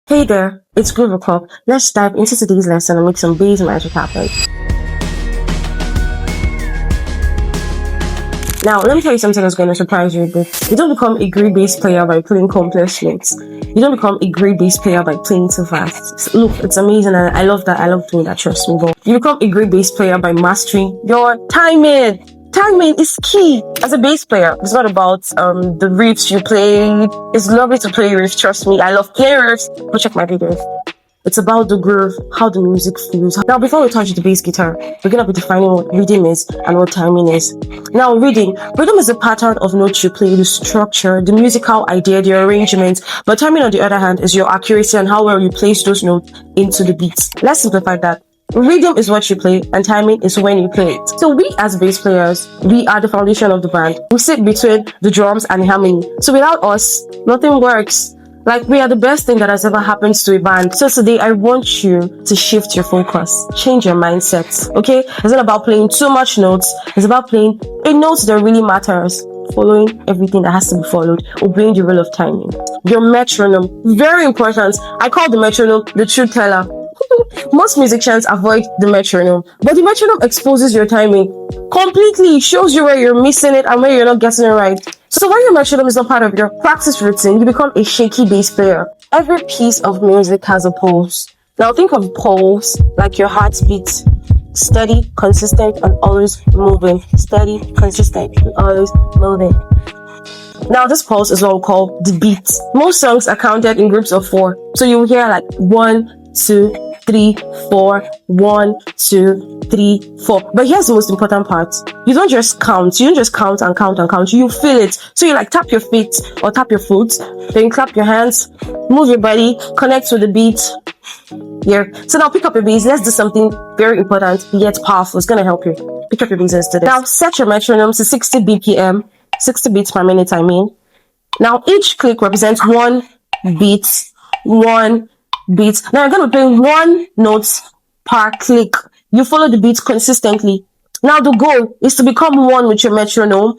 Hey there, it's Groove O'Clock. Let's dive into today's lesson and make some bass magic happen. Now, let me tell you something that's going to surprise you a bit. You don't become a great bass player by playing complex notes. You don't become a great bass player by playing too fast. Look, it's amazing and I love that. I love doing that, trust me. But you become a great bass player by mastering your timing. Timing is key as a bass player. It's not about the riffs you play. It's lovely to play riffs, trust me. I love playing riffs. Go check my videos. It's about the groove, how the music feels. Now, before we touch the bass guitar, we're gonna be defining what rhythm is and what timing is. Now, rhythm is the pattern of notes you play, the structure, the musical idea, the arrangement. But timing, on the other hand, is your accuracy and how well you place those notes into the beats. Let's simplify that. Rhythm is what you play, and timing is when you play it. So we as bass players, we are the foundation of the band. We sit between the drums and the harmony. So without us, nothing works. Like, we are the best thing that has ever happened to a band. So today, I want you to shift your focus, change your mindset, okay? It's not about playing too much notes. It's about playing a note that really matters, following everything that has to be followed, obeying the rule of timing. Your metronome, very important. I call the metronome the truth teller. Most musicians avoid the metronome, but the metronome exposes your timing completely, shows you where you're missing it and where you're not getting it right. So when your metronome is not part of your practice routine, you become a shaky bass player. Every piece of music has a pulse. Now think of pulse like your heartbeat. Steady, consistent, and always moving. Steady, consistent, and always moving. Now this pulse is what we call the beat. Most songs are counted in groups of 4. So you will hear like 1, 2, 3, 4, 1, 2, 3, 4. But here's the most important part. You don't just count. You don't just count and count and count. You feel it. So you like tap your feet or tap your foot. Then you clap your hands, move your body, connect with the beat. Here. So now pick up your bass. Let's do something very important yet powerful. It's going to help you. Pick up your bass today. Now set your metronome to 60 BPM. 60 beats per minute, I mean. Now each click represents 1 beat. 1 beat. Now you're going to be playing 1 note per click. You follow the beat consistently. Now the goal is to become one with your metronome.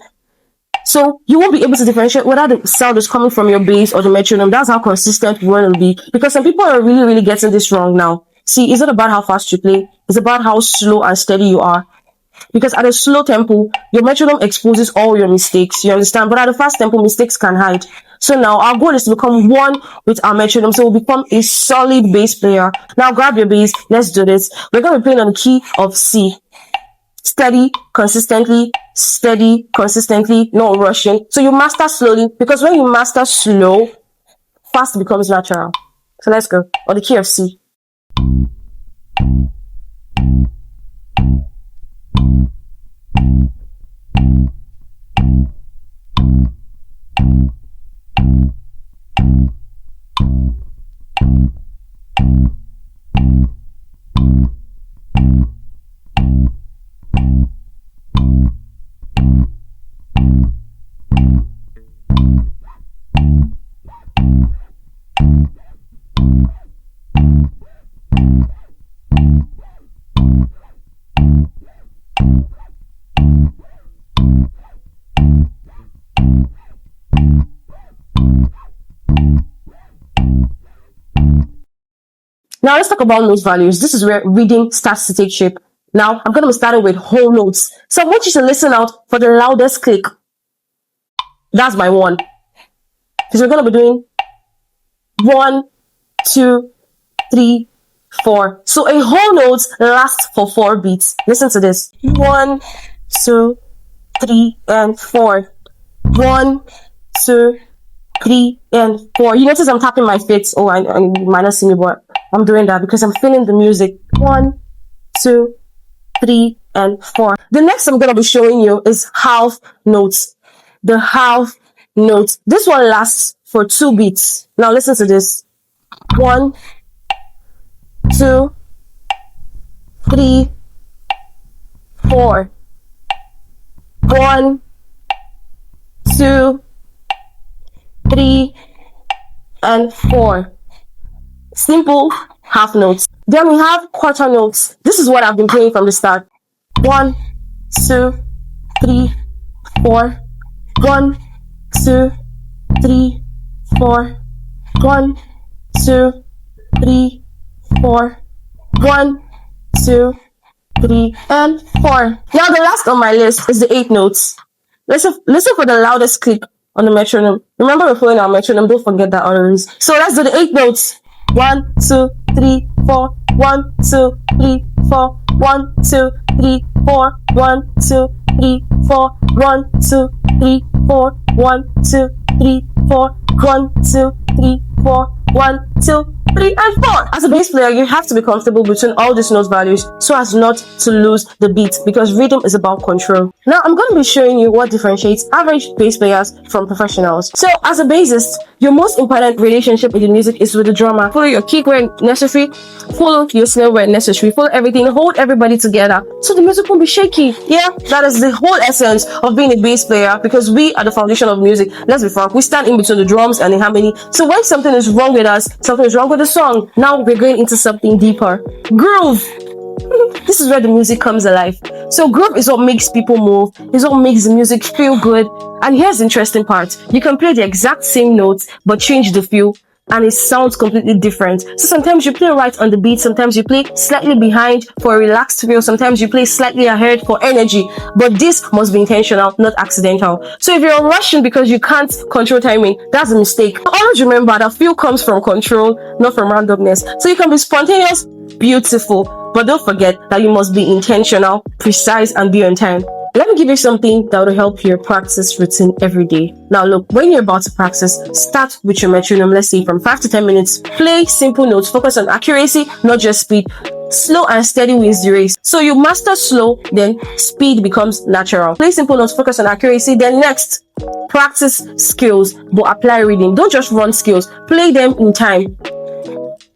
So you won't be able to differentiate whether the sound is coming from your bass or the metronome. That's how consistent you want to be. Because some people are really getting this wrong now. See, it's not about how fast you play. It's about how slow and steady you are. Because at a slow tempo, your metronome exposes all your mistakes. You understand? But at a fast tempo, mistakes can hide. So now our goal is to become one with our metronome. So we'll become a solid bass player. Now grab your bass. Let's do this. We're going to be playing on the key of C. Steady, consistently, not rushing. So you master slowly, because when you master slow, fast becomes natural. So let's go. On the key of C. Now let's talk about note values. This is where reading starts to take shape. Now I'm going to be starting with whole notes. So I want you to listen out for the loudest click. That's my 1. Because we're going to be doing 1, 2, 3, 4. So a whole note lasts for 4 beats. Listen to this. 1, 2, 3, and 4. 1, 2, 3, and 4. You notice I'm tapping my feet. Oh, I you might not see me, but I'm doing that because I'm feeling the music. 1, 2, 3, and 4. The next I'm going to be showing you is half notes. The half note. This one lasts for 2 beats. Now listen to this. 1, 2, 3, 4. 1, 2, 3, and 4. Simple half notes. Then we have quarter notes. This is what I've been playing from the start. 1, 2, 3, 4. 1, 2, 3, 4. 1, 2, 3, 4. 1, 2, 3, and 4. Now the last on my list is the 8 notes. Listen for the loudest click on the metronome. Remember we're playing our metronome, don't forget that always. So let's do the 8 notes. 1, 2, 3, 4. 1, 2, 3, 4. 1, 2, 3, 4. 1, 2, 3, 4. 1, 2, 3, 4. 1, 2, 3, 4. 1, 2, 3, 4. 1, 2, 3, and 4. As a bass player, you have to be comfortable between all these note values so as not to lose the beat, because rhythm is about control. Now, I'm going to be showing you what differentiates average bass players from professionals. So, as a bassist, your most important relationship with the music is with the drummer. Follow your kick where necessary, follow your snare where necessary, follow everything, hold everybody together so the music won't be shaky. Yeah, that is the whole essence of being a bass player, because we are the foundation of music. Let's be frank, we stand in between the drums and the harmony. So when something is wrong with us, something is wrong with the song, now we're going into something deeper. Groove. This is where the music comes alive. So groove is what makes people move, is what makes the music feel good. And here's the interesting part. You can play the exact same notes but change the feel, and it sounds completely different. So sometimes you play right on the beat, sometimes you play slightly behind for a relaxed feel, sometimes you play slightly ahead for energy. But this must be intentional, not accidental. So if you're rushing because you can't control timing, that's a mistake. Always remember that feel comes from control, not from randomness. So you can be spontaneous, beautiful, but don't forget that you must be intentional, precise, and be on time. Let me give you something that will help your practice routine every day. Now look, when you're about to practice, start with your metronome, let's say from 5 to 10 minutes. Play simple notes, focus on accuracy, not just speed. Slow and steady wins the race. So you master slow, then speed becomes natural. Play simple notes, focus on accuracy. Then next, practice skills, but apply reading. Don't just run skills, play them in time.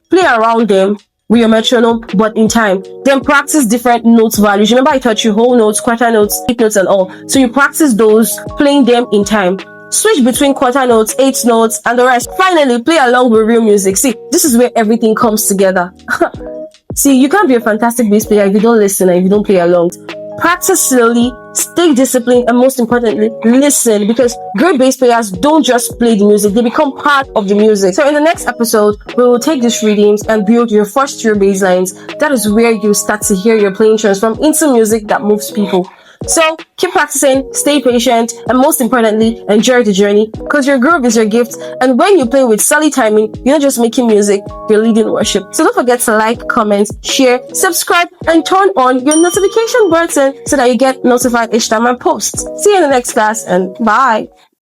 Play around them with your metronome, but in time. Then practice different notes values. Remember I taught you whole notes, quarter notes, eighth notes, and all. So you practice those, playing them in time. Switch between quarter notes, eighth notes, and the rest. Finally, play along with real music. See, this is where everything comes together. See, you can't be a fantastic bass player if you don't listen and if you don't play along. Practice slowly, stay disciplined, and most importantly, listen, because great bass players don't just play the music, they become part of the music. So in the next episode, we will take these readings and build your first 3 bass lines. That is where you start to hear your playing transform into music that moves people. So keep practicing, stay patient, and most importantly, enjoy the journey, because your groove is your gift. And when you play with solid timing, you're not just making music, you're leading worship. So don't forget to like, comment, share, subscribe, and turn on your notification button so that you get notified each time I post. See you in the next class, and bye.